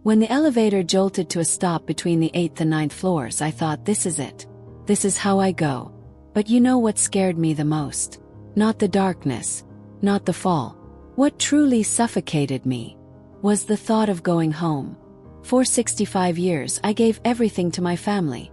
When the elevator jolted to a stop between the 8th and 9th floors, I thought, this is it. This is how I go. But you know what scared me the most? Not the darkness, not the fall. What truly suffocated me was the thought of going home. For 65 years, I gave everything to my family.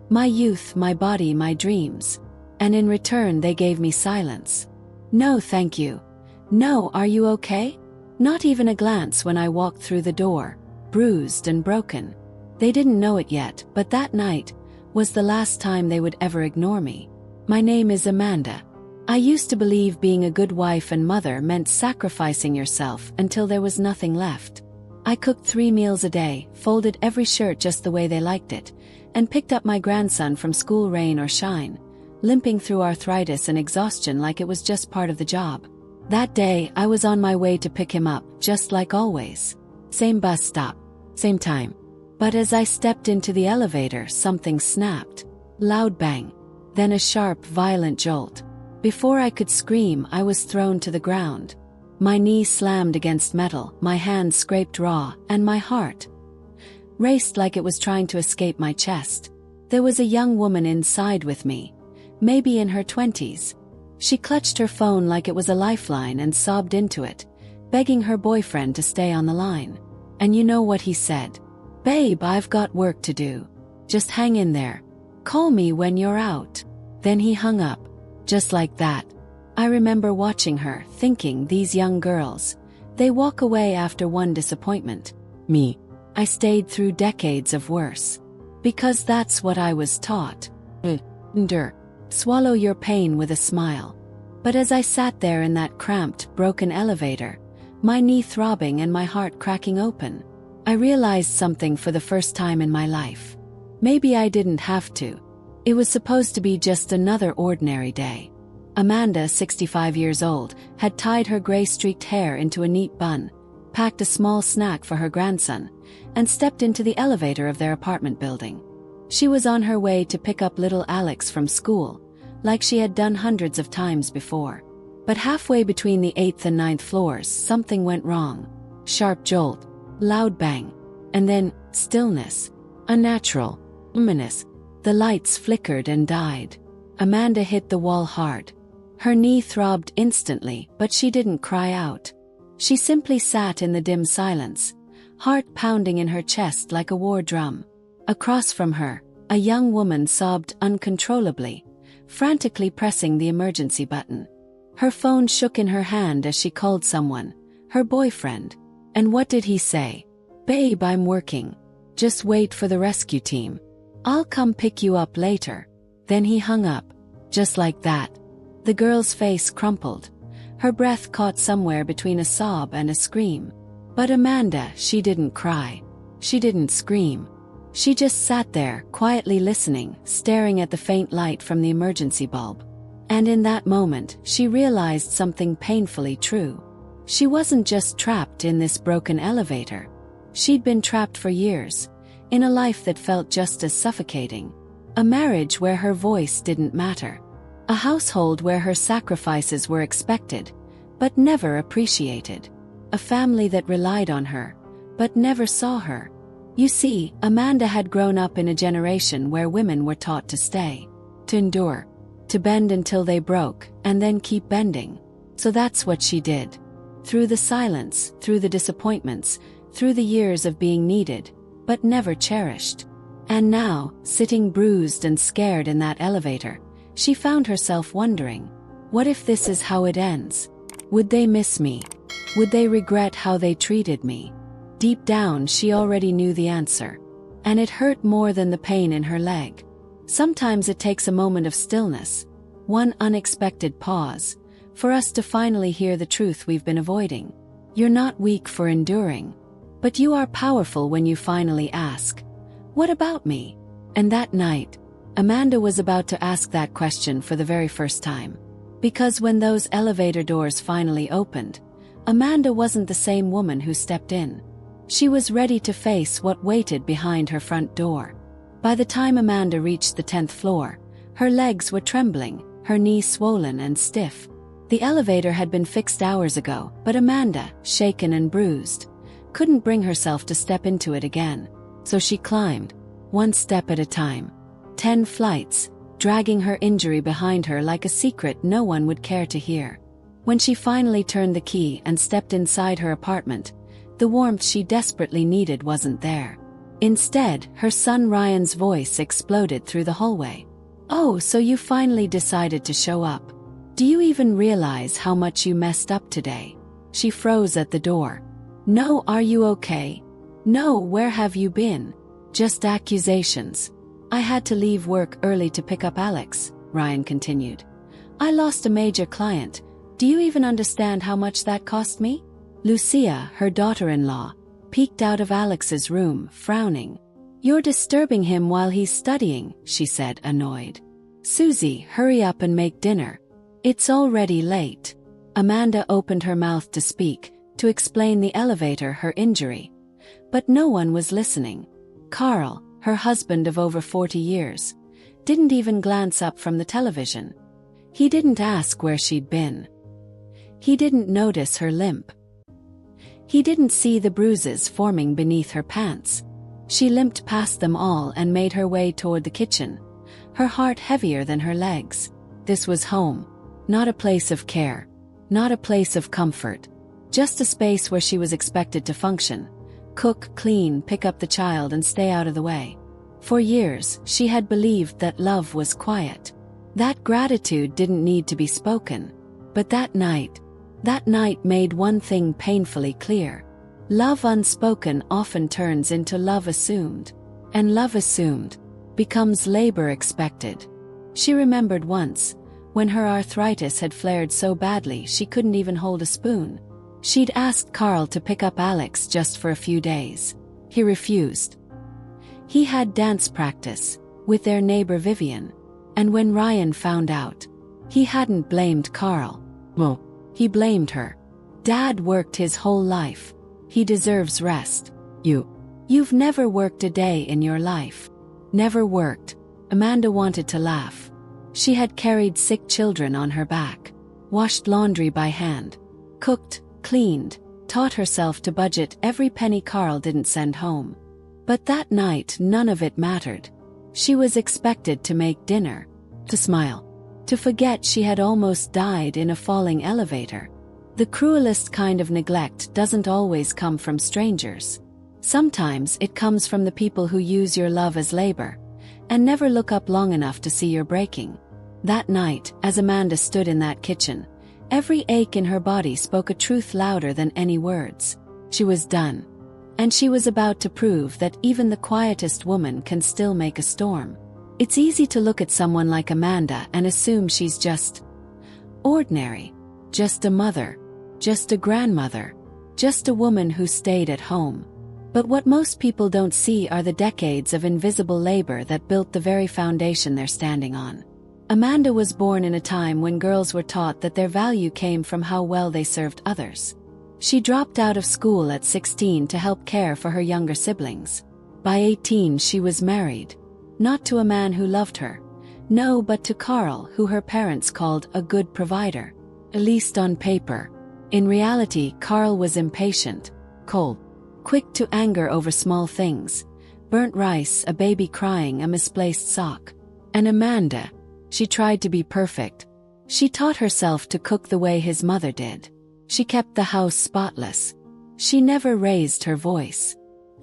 My youth, my body, my dreams. And in return, they gave me silence. No, thank you. No, are you okay? Not even a glance when I walked through the door, bruised and broken. They didn't know it yet, but that night was the last time they would ever ignore me. My name is Amanda. I used to believe being a good wife and mother meant sacrificing yourself until there was nothing left. I cooked 3 meals a day, folded every shirt just the way they liked it, and picked up my grandson from school, rain or shine, limping through arthritis and exhaustion like it was just part of the job. That day, I was on my way to pick him up, just like always. Same bus stop, same time. But as I stepped into the elevator, something snapped. Loud bang. Then a sharp, violent jolt. Before I could scream, I was thrown to the ground. My knee slammed against metal, my hand scraped raw, and my heart raced like it was trying to escape my chest. There was a young woman inside with me, maybe in her 20s. She clutched her phone like it was a lifeline and sobbed into it, begging her boyfriend to stay on the line. And you know what he said? "Babe, I've got work to do. Just hang in there. Call me when you're out." Then he hung up. Just like that. I remember watching her, thinking, these young girls, they walk away after one disappointment. Me, I stayed through decades of worse. Because that's what I was taught. Endure. Swallow your pain with a smile. But as I sat there in that cramped, broken elevator, my knee throbbing and my heart cracking open, I realized something for the first time in my life. Maybe I didn't have to. It was supposed to be just another ordinary day. Amanda, 65 years old, had tied her gray-streaked hair into a neat bun, packed a small snack for her grandson, and stepped into the elevator of their apartment building. She was on her way to pick up little Alex from school, like she had done hundreds of times before. But halfway between the 8th and 9th floors, something went wrong. Sharp jolt, loud bang, and then stillness. Unnatural, ominous. The lights flickered and died. Amanda hit the wall hard. Her knee throbbed instantly, but she didn't cry out. She simply sat in the dim silence, heart pounding in her chest like a war drum. Across from her, a young woman sobbed uncontrollably, frantically pressing the emergency button. Her phone shook in her hand as she called someone, her boyfriend. And what did he say? "Babe, I'm working. Just wait for the rescue team. I'll come pick you up later." Then he hung up. Just like that. The girl's face crumpled. Her breath caught somewhere between a sob and a scream. But Amanda, she didn't cry. She didn't scream. She just sat there, quietly listening, staring at the faint light from the emergency bulb. And in that moment, she realized something painfully true. She wasn't just trapped in this broken elevator. She'd been trapped for years, in a life that felt just as suffocating. A marriage where her voice didn't matter. A household where her sacrifices were expected, but never appreciated. A family that relied on her, but never saw her. You see, Amanda had grown up in a generation where women were taught to stay, to endure, to bend until they broke, and then keep bending. So that's what she did. Through the silence, through the disappointments, through the years of being needed, but never cherished. And now, sitting bruised and scared in that elevator, she found herself wondering, what if this is how it ends? Would they miss me? Would they regret how they treated me? Deep down, she already knew the answer. And it hurt more than the pain in her leg. Sometimes it takes a moment of stillness, one unexpected pause, for us to finally hear the truth we've been avoiding. You're not weak for enduring, but you are powerful when you finally ask, "What about me?" And that night, Amanda was about to ask that question for the very first time. Because when those elevator doors finally opened, Amanda wasn't the same woman who stepped in. She was ready to face what waited behind her front door. By the time Amanda reached the 10th floor, her legs were trembling, her knees swollen and stiff. The elevator had been fixed hours ago, but Amanda, shaken and bruised, couldn't bring herself to step into it again. So she climbed, one step at a time. 10 flights, dragging her injury behind her like a secret no one would care to hear. When she finally turned the key and stepped inside her apartment, the warmth she desperately needed wasn't there. Instead, her son Ryan's voice exploded through the hallway. "Oh, so you finally decided to show up. Do you even realize how much you messed up today?" She froze at the door. "No, are you okay?" "No, where have you been?" "Just accusations. I had to leave work early to pick up Alex," Ryan continued. "I lost a major client. Do you even understand how much that cost me?" Lucia, her daughter-in-law, peeked out of Alex's room, frowning. "You're disturbing him while he's studying," she said, annoyed. "Susie, hurry up and make dinner. It's already late." Amanda opened her mouth to speak, to explain the elevator, her injury. But no one was listening. Carl, her husband of over 40 years, didn't even glance up from the television. He didn't ask where she'd been. He didn't notice her limp. He didn't see the bruises forming beneath her pants. She limped past them all and made her way toward the kitchen, her heart heavier than her legs. This was home, not a place of care, not a place of comfort, just a space where she was expected to function. Cook, clean, pick up the child and stay out of the way. For years, she had believed that love was quiet. That gratitude didn't need to be spoken. But that night made one thing painfully clear. Love unspoken often turns into love assumed. And love assumed becomes labor expected. She remembered once, when her arthritis had flared so badly she couldn't even hold a spoon. She'd asked Carl to pick up Alex just for a few days. He refused. He had dance practice with their neighbor Vivian, and when Ryan found out, he hadn't blamed Carl. Well, he blamed her. "Dad worked his whole life. He deserves rest. You've never worked a day in your life." Never worked. Amanda wanted to laugh. She had carried sick children on her back, washed laundry by hand, cooked, cleaned, taught herself to budget every penny Carl didn't send home. But that night none of it mattered. She was expected to make dinner, to smile, to forget she had almost died in a falling elevator. The cruelest kind of neglect doesn't always come from strangers. Sometimes it comes from the people who use your love as labor, and never look up long enough to see you're breaking. That night, as Amanda stood in that kitchen, every ache in her body spoke a truth louder than any words. She was done. And she was about to prove that even the quietest woman can still make a storm. It's easy to look at someone like Amanda and assume she's just ordinary, just a mother, just a grandmother, just a woman who stayed at home. But what most people don't see are the decades of invisible labor that built the very foundation they're standing on. Amanda was born in a time when girls were taught that their value came from how well they served others. She dropped out of school at 16 to help care for her younger siblings. By 18 she was married. Not to a man who loved her. No, but to Carl, who her parents called a good provider. At least on paper. In reality, Carl was impatient, cold, quick to anger over small things. Burnt rice, a baby crying, a misplaced sock. And Amanda, she tried to be perfect. She taught herself to cook the way his mother did. She kept the house spotless. She never raised her voice.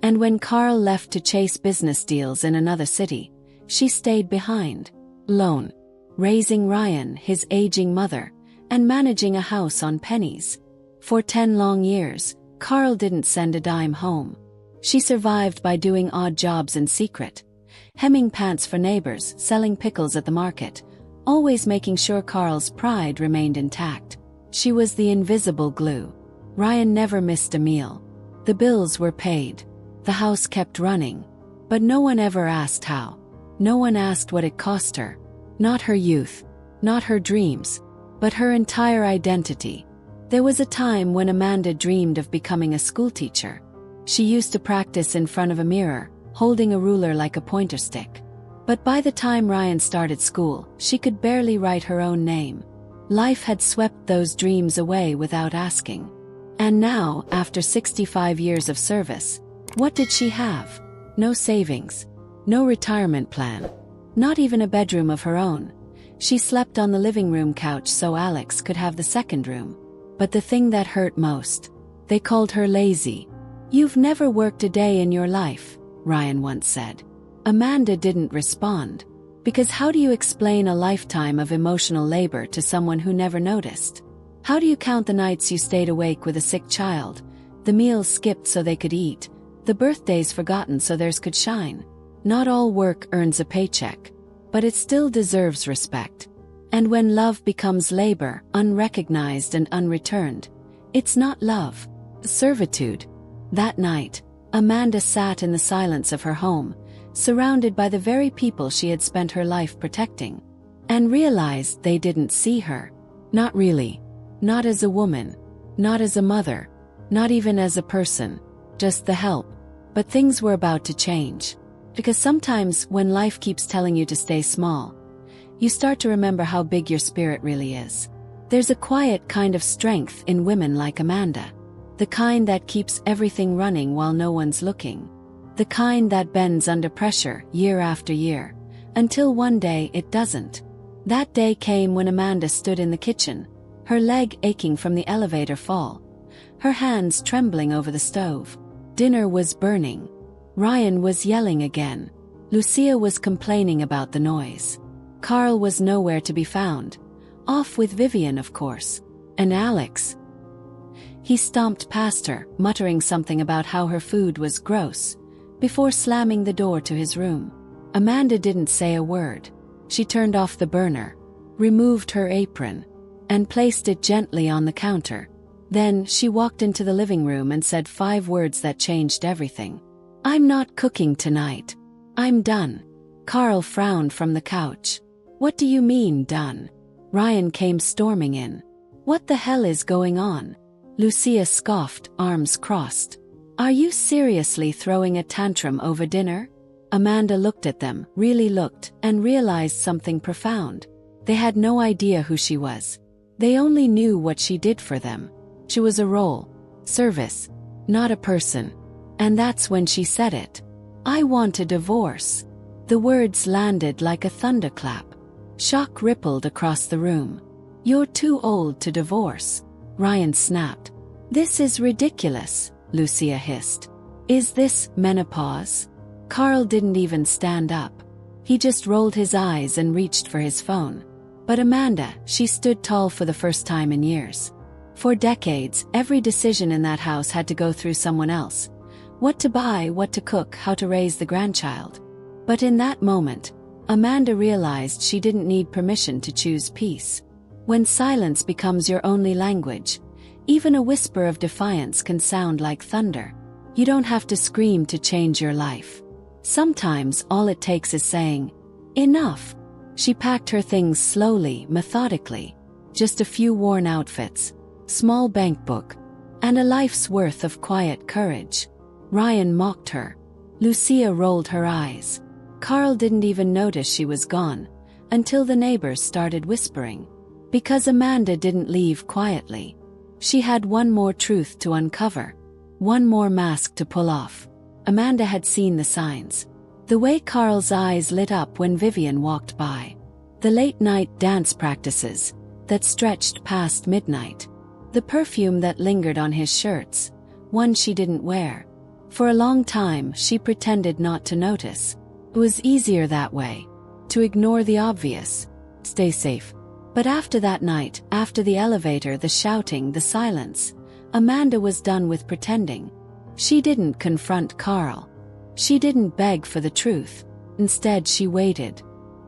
And when Carl left to chase business deals in another city, she stayed behind, alone, raising Ryan, his aging mother, and managing a house on pennies. For 10 long years, Carl didn't send a dime home. She survived by doing odd jobs in secret, hemming pants for neighbors, selling pickles at the market, always making sure Carl's pride remained intact. She was the invisible glue. Ryan never missed a meal. The bills were paid. The house kept running. But no one ever asked how. No one asked what it cost her. Not her youth, not her dreams, but her entire identity. There was a time when Amanda dreamed of becoming a schoolteacher. She used to practice in front of a mirror, holding a ruler like a pointer stick. But by the time Ryan started school, she could barely write her own name. Life had swept those dreams away without asking. And now, after 65 years of service, what did she have? No savings. No retirement plan. Not even a bedroom of her own. She slept on the living room couch so Alex could have the second room. But the thing that hurt most, they called her lazy. "You've never worked a day in your life," Ryan once said. Amanda didn't respond. Because how do you explain a lifetime of emotional labor to someone who never noticed? How do you count the nights you stayed awake with a sick child, the meals skipped so they could eat, the birthdays forgotten so theirs could shine? Not all work earns a paycheck, but it still deserves respect. And when love becomes labor, unrecognized and unreturned, it's not love, servitude. That night, Amanda sat in the silence of her home, surrounded by the very people she had spent her life protecting, and realized they didn't see her. Not really. Not as a woman. Not as a mother. Not even as a person. Just the help. But things were about to change. Because sometimes when life keeps telling you to stay small, you start to remember how big your spirit really is. There's a quiet kind of strength in women like Amanda. The kind that keeps everything running while no one's looking. The kind that bends under pressure year after year, until one day it doesn't. That day came when Amanda stood in the kitchen, her leg aching from the elevator fall, her hands trembling over the stove. Dinner was burning. Ryan was yelling again. Lucia was complaining about the noise. Carl was nowhere to be found. Off with Vivian, of course. And Alex? He stomped past her, muttering something about how her food was gross, before slamming the door to his room. Amanda didn't say a word. She turned off the burner, removed her apron, and placed it gently on the counter. Then she walked into the living room and said 5 words that changed everything. "I'm not cooking tonight. I'm done." Carl frowned from the couch. "What do you mean, done?" Ryan came storming in. "What the hell is going on?" Lucia scoffed, arms crossed. "Are you seriously throwing a tantrum over dinner?" Amanda looked at them, really looked, and realized something profound. They had no idea who she was. They only knew what she did for them. She was a role, service, not a person. And that's when she said it. "I want a divorce." The words landed like a thunderclap. Shock rippled across the room. "You're too old to divorce," Ryan snapped. "This is ridiculous," Lucia hissed. "Is this menopause?" Carl didn't even stand up. He just rolled his eyes and reached for his phone. But Amanda, she stood tall for the first time in years. For decades, every decision in that house had to go through someone else. What to buy, what to cook, how to raise the grandchild. But in that moment, Amanda realized she didn't need permission to choose peace. When silence becomes your only language, even a whisper of defiance can sound like thunder. You don't have to scream to change your life. Sometimes all it takes is saying, "Enough." She packed her things slowly, methodically. Just a few worn outfits, small bank book, and a life's worth of quiet courage. Ryan mocked her. Lucia rolled her eyes. Carl didn't even notice she was gone, until the neighbors started whispering. Because Amanda didn't leave quietly. She had one more truth to uncover. One more mask to pull off. Amanda had seen the signs. The way Carl's eyes lit up when Vivian walked by. The late-night dance practices that stretched past midnight. The perfume that lingered on his shirts, one she didn't wear. For a long time, she pretended not to notice. It was easier that way. To ignore the obvious. Stay safe. But after that night, after the elevator, the shouting, the silence, Amanda was done with pretending. She didn't confront Carl. She didn't beg for the truth. Instead, she waited.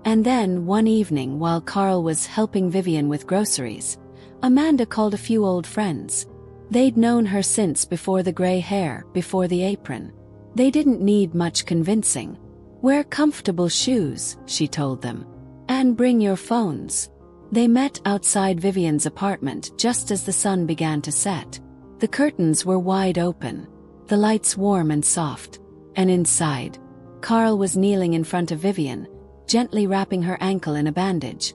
And then, one evening while Carl was helping Vivian with groceries, Amanda called a few old friends. They'd known her since before the gray hair, before the apron. They didn't need much convincing. "Wear comfortable shoes," she told them. "And bring your phones." They met outside Vivian's apartment just as the sun began to set. The curtains were wide open, the lights warm and soft. And inside, Carl was kneeling in front of Vivian, gently wrapping her ankle in a bandage.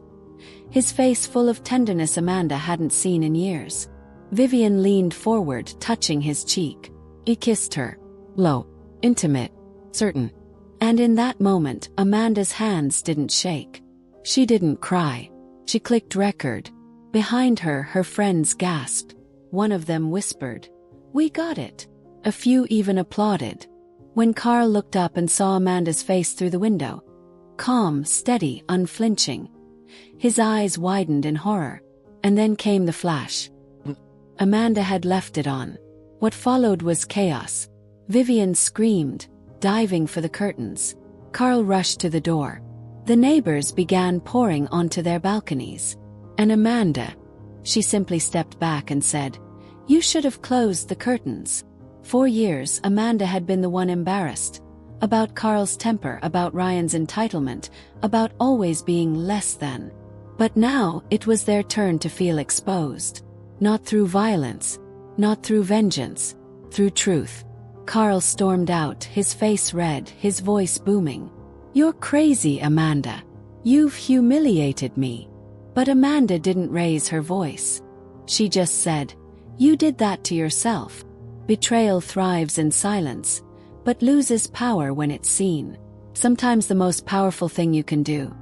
His face full of tenderness Amanda hadn't seen in years. Vivian leaned forward, touching his cheek. He kissed her. Low, intimate, certain. And in that moment, Amanda's hands didn't shake. She didn't cry. She clicked record. Behind her, her friends gasped. One of them whispered, "We got it." A few even applauded. When Carl looked up and saw Amanda's face through the window, calm, steady, unflinching, his eyes widened in horror. And then came the flash. Amanda had left it on. What followed was chaos. Vivian screamed, diving for the curtains. Carl rushed to the door. The neighbors began pouring onto their balconies. And Amanda, she simply stepped back and said, "You should have closed the curtains." For years, Amanda had been the one embarrassed. About Carl's temper, about Ryan's entitlement, about always being less than. But now, it was their turn to feel exposed. Not through violence, not through vengeance, through truth. Carl stormed out, his face red, his voice booming. "You're crazy, Amanda. You've humiliated me." But Amanda didn't raise her voice. She just said, "You did that to yourself." Betrayal thrives in silence, but loses power when it's seen. Sometimes the most powerful thing you can do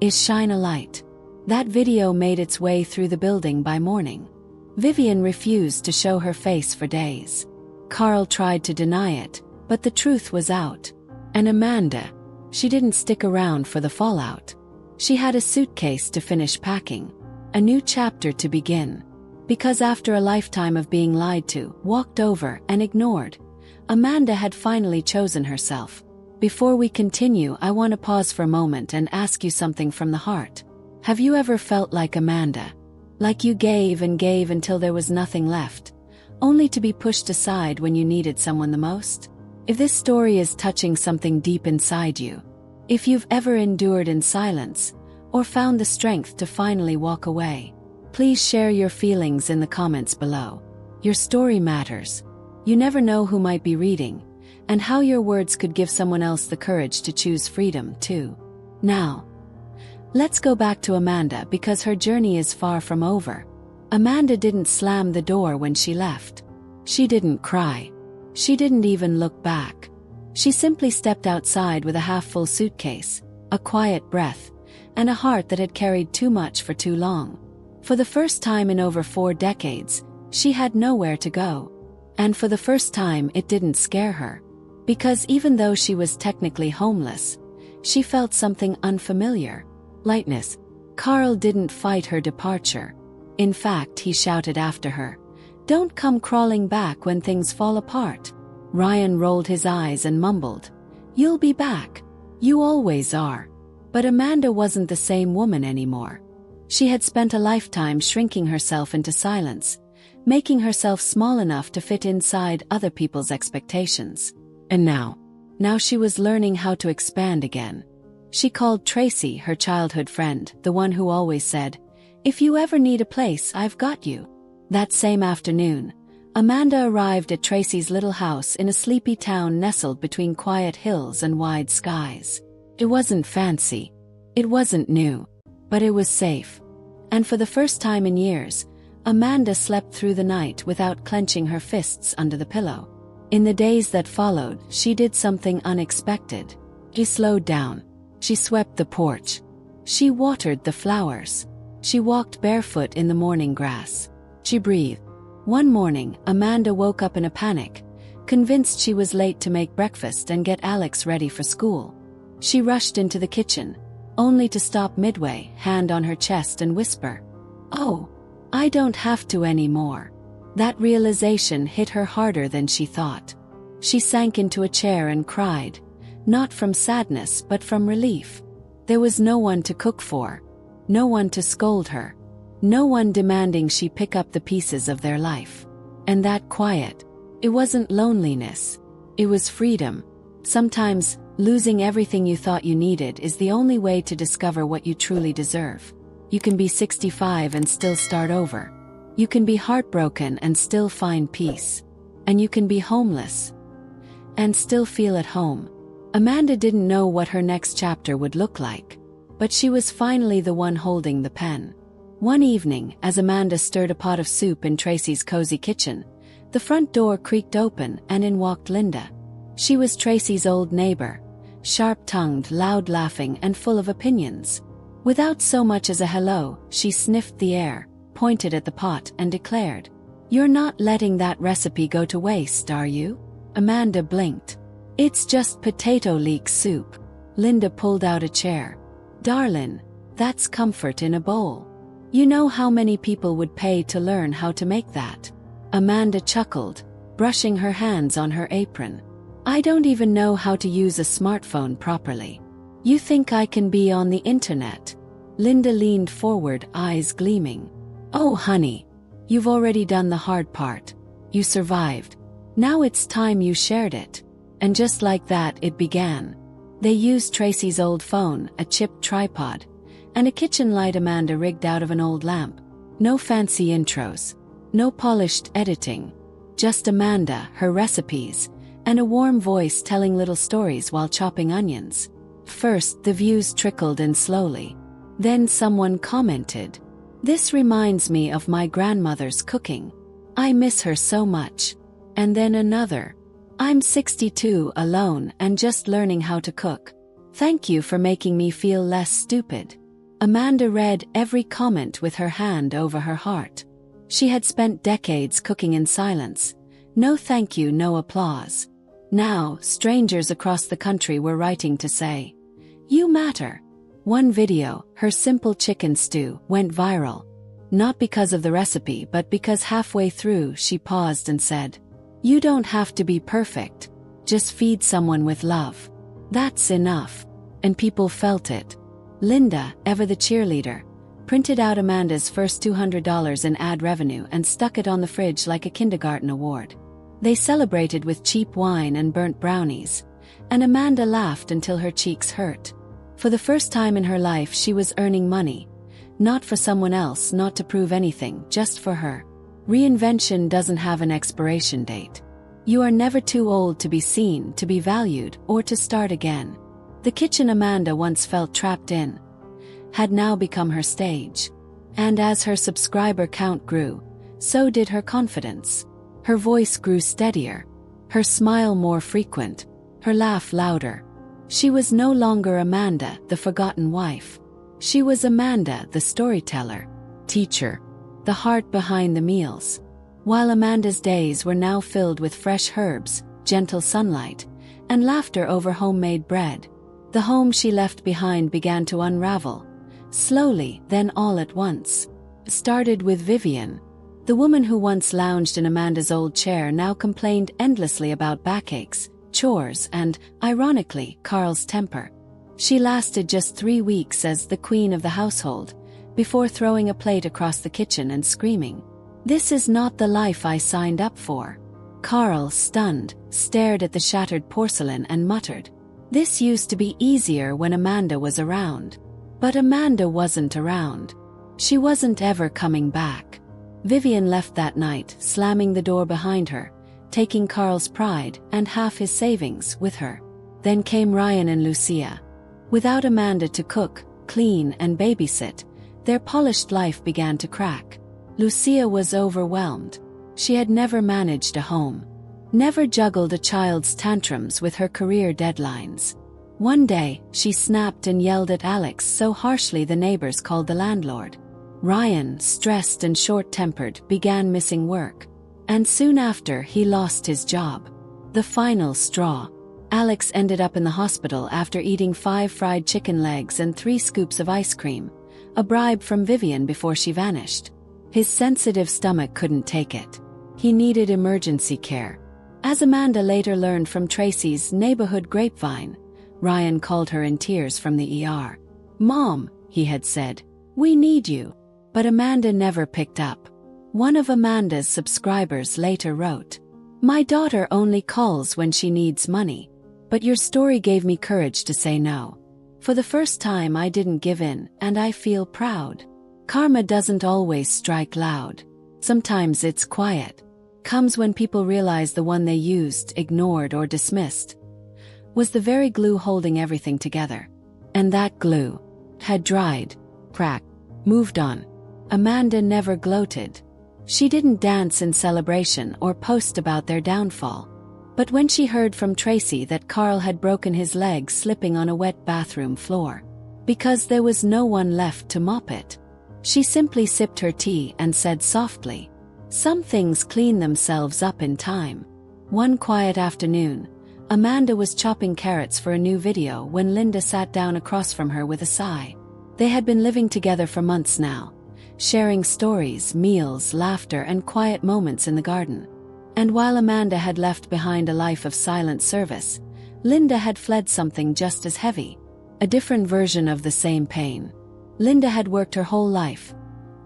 is shine a light. That video made its way through the building by morning. Vivian refused to show her face for days. Carl tried to deny it, but the truth was out. And Amanda, she didn't stick around for the fallout. She had a suitcase to finish packing, a new chapter to begin. Because after a lifetime of being lied to, walked over, and ignored, Amanda had finally chosen herself. Before we continue, I want to pause for a moment and ask you something from the heart. Have you ever felt like Amanda? Like you gave and gave until there was nothing left, only to be pushed aside when you needed someone the most? If this story is touching something deep inside you, if you've ever endured in silence, or found the strength to finally walk away, please share your feelings in the comments below. Your story matters. You never know who might be reading, and how your words could give someone else the courage to choose freedom too. Now, let's go back to Amanda because her journey is far from over. Amanda didn't slam the door when she left. She didn't cry. She didn't even look back. She simply stepped outside with a half-full suitcase, a quiet breath, and a heart that had carried too much for too long. For the first time in over 4 decades, she had nowhere to go. And for the first time, it didn't scare her. Because even though she was technically homeless, she felt something unfamiliar. Lightness. Carl didn't fight her departure. In fact, he shouted after her, "Don't come crawling back when things fall apart." Ryan rolled his eyes and mumbled, "You'll be back. You always are." But Amanda wasn't the same woman anymore. She had spent a lifetime shrinking herself into silence, making herself small enough to fit inside other people's expectations. And now she was learning how to expand again. She called Tracy, her childhood friend, the one who always said, "If you ever need a place, I've got you." That same afternoon, Amanda arrived at Tracy's little house in a sleepy town nestled between quiet hills and wide skies. It wasn't fancy. It wasn't new. But it was safe. And for the first time in years, Amanda slept through the night without clenching her fists under the pillow. In the days that followed, she did something unexpected. She slowed down. She swept the porch. She watered the flowers. She walked barefoot in the morning grass. She breathed. One morning, Amanda woke up in a panic, convinced she was late to make breakfast and get Alex ready for school. She rushed into the kitchen, only to stop midway, hand on her chest and whisper, "Oh, I don't have to anymore." That realization hit her harder than she thought. She sank into a chair and cried, not from sadness but from relief. There was no one to cook for, no one to scold her, no one demanding she pick up the pieces of their life. And that quiet, it wasn't loneliness, it was freedom. Sometimes, losing everything you thought you needed is the only way to discover what you truly deserve. You can be 65 and still start over. You can be heartbroken and still find peace. And you can be homeless and still feel at home. Amanda didn't know what her next chapter would look like, but she was finally the one holding the pen. One evening, as Amanda stirred a pot of soup in Tracy's cozy kitchen, the front door creaked open and in walked Linda. She was Tracy's old neighbor, sharp-tongued, loud-laughing, and full of opinions. Without so much as a hello, she sniffed the air, pointed at the pot, and declared, "You're not letting that recipe go to waste, are you?" Amanda blinked. "It's just potato leek soup." Linda pulled out a chair. "Darlin', that's comfort in a bowl. You know how many people would pay to learn how to make that?" Amanda chuckled, brushing her hands on her apron. "I don't even know how to use a smartphone properly. You think I can be on the internet?" Linda leaned forward, eyes gleaming. "Oh, honey, you've already done the hard part. You survived. Now it's time you shared it." And just like that, it began. They used Tracy's old phone, a chipped tripod, and a kitchen light Amanda rigged out of an old lamp. No fancy intros. No polished editing. Just Amanda, her recipes, and a warm voice telling little stories while chopping onions. First, the views trickled in slowly. Then someone commented, "This reminds me of my grandmother's cooking. I miss her so much." And then another, "I'm 62, alone, and just learning how to cook. Thank you for making me feel less stupid." Amanda read every comment with her hand over her heart. She had spent decades cooking in silence. No thank you, no applause. Now, strangers across the country were writing to say, "You matter." One video, her simple chicken stew, went viral. Not because of the recipe, but because halfway through she paused and said, "You don't have to be perfect. Just feed someone with love. That's enough." And people felt it. Linda, ever the cheerleader, printed out Amanda's first $200 in ad revenue and stuck it on the fridge like a kindergarten award. They celebrated with cheap wine and burnt brownies, and Amanda laughed until her cheeks hurt. For the first time in her life, she was earning money. Not for someone else, not to prove anything, just for her. Reinvention doesn't have an expiration date. You are never too old to be seen, to be valued, or to start again. The kitchen Amanda once felt trapped in had now become her stage. And as her subscriber count grew, so did her confidence. Her voice grew steadier, her smile more frequent, her laugh louder. She was no longer Amanda, the forgotten wife. She was Amanda, the storyteller, teacher, the heart behind the meals. While Amanda's days were now filled with fresh herbs, gentle sunlight, and laughter over homemade bread, the home she left behind began to unravel. Slowly, then all at once. It started with Vivian. The woman who once lounged in Amanda's old chair now complained endlessly about backaches, chores, and, ironically, Carl's temper. She lasted just 3 weeks as the queen of the household, before throwing a plate across the kitchen and screaming, "This is not the life I signed up for." Carl, stunned, stared at the shattered porcelain and muttered, "This used to be easier when Amanda was around." But Amanda wasn't around. She wasn't ever coming back. Vivian left that night, slamming the door behind her, taking Carl's pride and half his savings with her. Then came Ryan and Lucia. Without Amanda to cook, clean, and babysit, their polished life began to crack. Lucia was overwhelmed. She had never managed a home, never juggled a child's tantrums with her career deadlines. One day, she snapped and yelled at Alex so harshly the neighbors called the landlord. Ryan, stressed and short-tempered, began missing work. And soon after, he lost his job. The final straw. Alex ended up in the hospital after eating 5 fried chicken legs and 3 scoops of ice cream, a bribe from Vivian before she vanished. His sensitive stomach couldn't take it. He needed emergency care. As Amanda later learned from Tracy's neighborhood grapevine, Ryan called her in tears from the ER. "Mom," he had said, "we need you." But Amanda never picked up. One of Amanda's subscribers later wrote, "My daughter only calls when she needs money. But your story gave me courage to say no. For the first time I didn't give in, and I feel proud." Karma doesn't always strike loud. Sometimes it's quiet. Comes when people realize the one they used, ignored, or dismissed was the very glue holding everything together. And that glue had dried, cracked, moved on. Amanda never gloated. She didn't dance in celebration or post about their downfall. But when she heard from Tracy that Carl had broken his leg slipping on a wet bathroom floor, because there was no one left to mop it, she simply sipped her tea and said softly, "Some things clean themselves up in time." One quiet afternoon, Amanda was chopping carrots for a new video when Linda sat down across from her with a sigh. They had been living together for months now, sharing stories, meals, laughter, and quiet moments in the garden. And while Amanda had left behind a life of silent service, Linda had fled something just as heavy, a different version of the same pain. Linda had worked her whole life,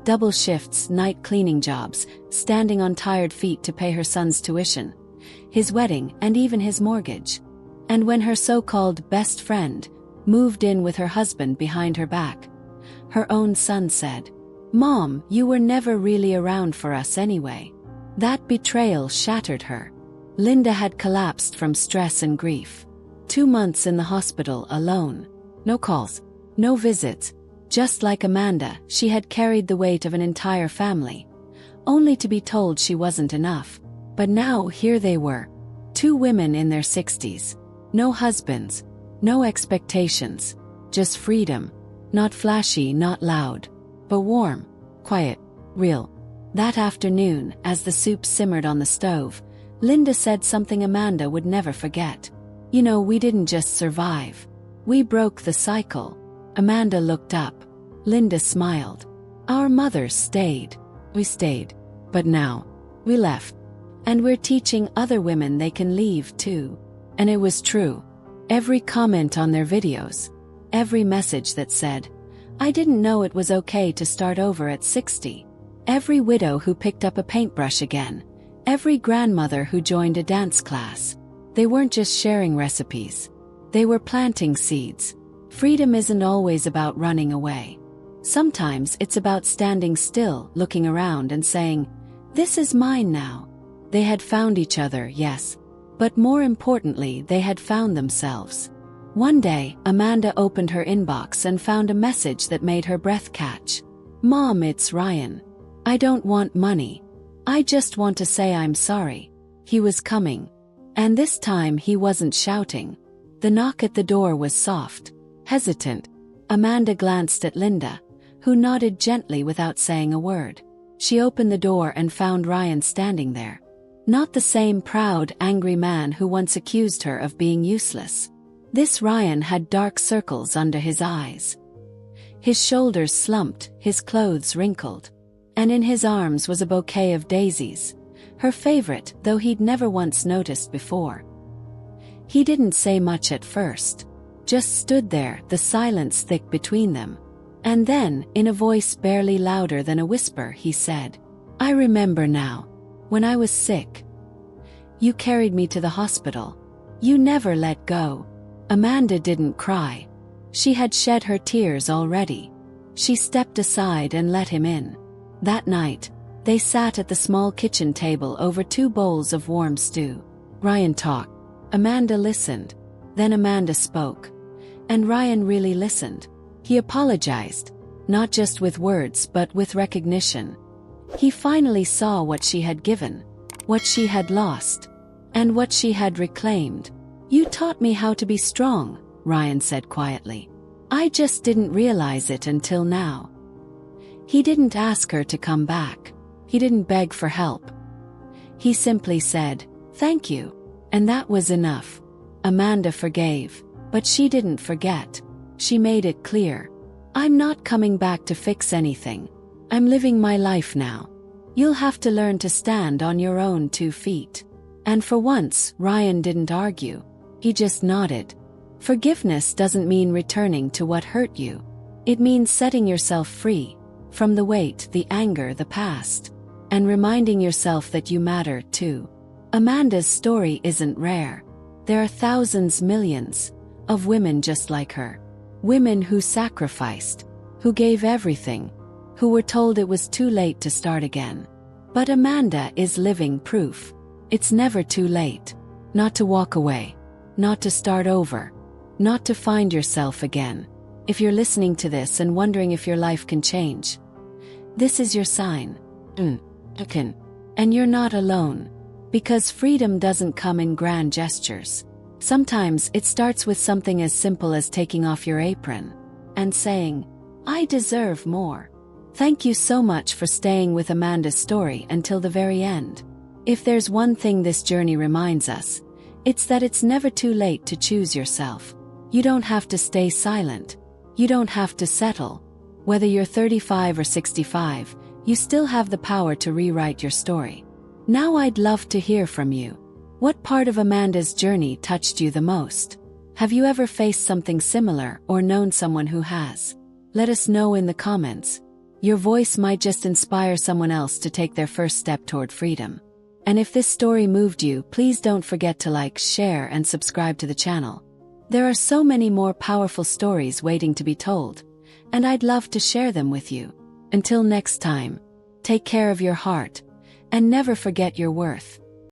double shifts, night cleaning jobs, standing on tired feet to pay her son's tuition, his wedding, and even his mortgage. And when her so-called best friend moved in with her husband behind her back, her own son said, "Mom, you were never really around for us anyway." That betrayal shattered her. Linda had collapsed from stress and grief. 2 months in the hospital alone. No calls, no visits. Just like Amanda, she had carried the weight of an entire family, only to be told she wasn't enough. But now here they were, 2 women in their 60s. No husbands, no expectations, just freedom. Not flashy, not loud, but warm, quiet, real. That afternoon, as the soup simmered on the stove, Linda said something Amanda would never forget. "You know, we didn't just survive. We broke the cycle." Amanda looked up. Linda smiled. "Our mothers stayed. We stayed. But now, we left. And we're teaching other women they can leave too." And it was true. Every comment on their videos, every message that said, "I didn't know it was okay to start over at 60. Every widow who picked up a paintbrush again, every grandmother who joined a dance class. They weren't just sharing recipes. They were planting seeds. Freedom isn't always about running away. Sometimes it's about standing still, looking around and saying, "This is mine now." They had found each other, yes. But more importantly, they had found themselves. One day, Amanda opened her inbox and found a message that made her breath catch. "Mom, it's Ryan. I don't want money. I just want to say I'm sorry." He was coming. And this time he wasn't shouting. The knock at the door was soft, hesitant. Amanda glanced at Linda, who nodded gently without saying a word. She opened the door and found Ryan standing there. Not the same proud, angry man who once accused her of being useless. This Ryan had dark circles under his eyes. His shoulders slumped, his clothes wrinkled. And in his arms was a bouquet of daisies, her favorite, though he'd never once noticed before. He didn't say much at first, just stood there, the silence thick between them. And then, in a voice barely louder than a whisper, he said, "I remember now. When I was sick. You carried me to the hospital. You never let go." Amanda didn't cry. She had shed her tears already. She stepped aside and let him in. That night, they sat at the small kitchen table over 2 bowls of warm stew. Ryan talked. Amanda listened. Then Amanda spoke. And Ryan really listened. He apologized, not just with words but with recognition. He finally saw what she had given, what she had lost, and what she had reclaimed. "You taught me how to be strong," Ryan said quietly. "I just didn't realize it until now." He didn't ask her to come back. He didn't beg for help. He simply said, "Thank you." And that was enough. Amanda forgave, but she didn't forget. She made it clear. "I'm not coming back to fix anything. I'm living my life now. You'll have to learn to stand on your own 2 feet." And for once, Ryan didn't argue. He just nodded. Forgiveness doesn't mean returning to what hurt you. It means setting yourself free from the weight, the anger, the past, and reminding yourself that you matter too. Amanda's story isn't rare. There are thousands, millions, of women just like her. Women who sacrificed, who gave everything, who were told it was too late to start again. But Amanda is living proof. It's never too late. Not to walk away. Not to start over. Not to find yourself again. If you're listening to this and wondering if your life can change, This is your sign. And you're not alone. Because freedom doesn't come in grand gestures. Sometimes it starts with something as simple as taking off your apron and saying, I deserve more. Thank you so much for staying with Amanda's story until the very end. If there's one thing this journey reminds us, it's that it's never too late to choose yourself. You don't have to stay silent. You don't have to settle. Whether you're 35 or 65, you still have the power to rewrite your story. Now I'd love to hear from you. What part of Amanda's journey touched you the most? Have you ever faced something similar or known someone who has? Let us know in the comments. Your voice might just inspire someone else to take their first step toward freedom. And if this story moved you, please don't forget to like, share, and subscribe to the channel. There are so many more powerful stories waiting to be told, and I'd love to share them with you. Until next time, take care of your heart, and never forget your worth.